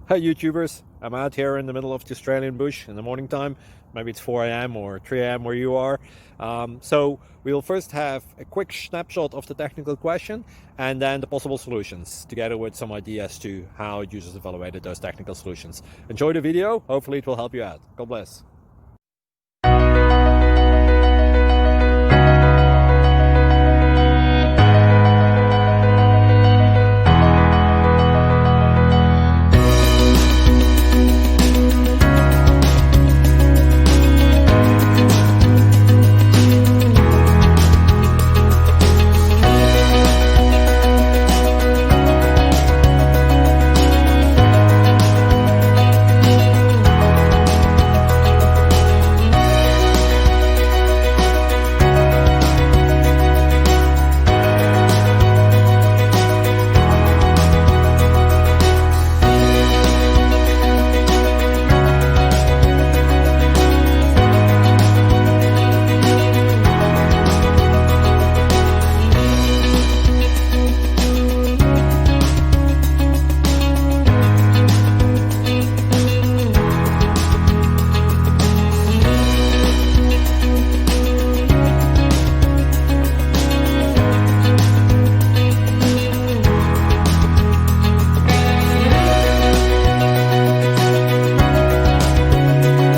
Hi YouTubers, I'm out here in the middle of the Australian bush in the morning time. Maybe it's 4 a.m. or 3 a.m. where you are. So we'll first have a quick snapshot of the technical question and then the possible solutions, together with some ideas to how users evaluated those technical solutions. Enjoy the video, hopefully it will help you out. God bless.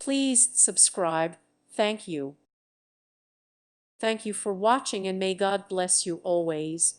Please subscribe. Thank you. Thank you for watching, and may God bless you always.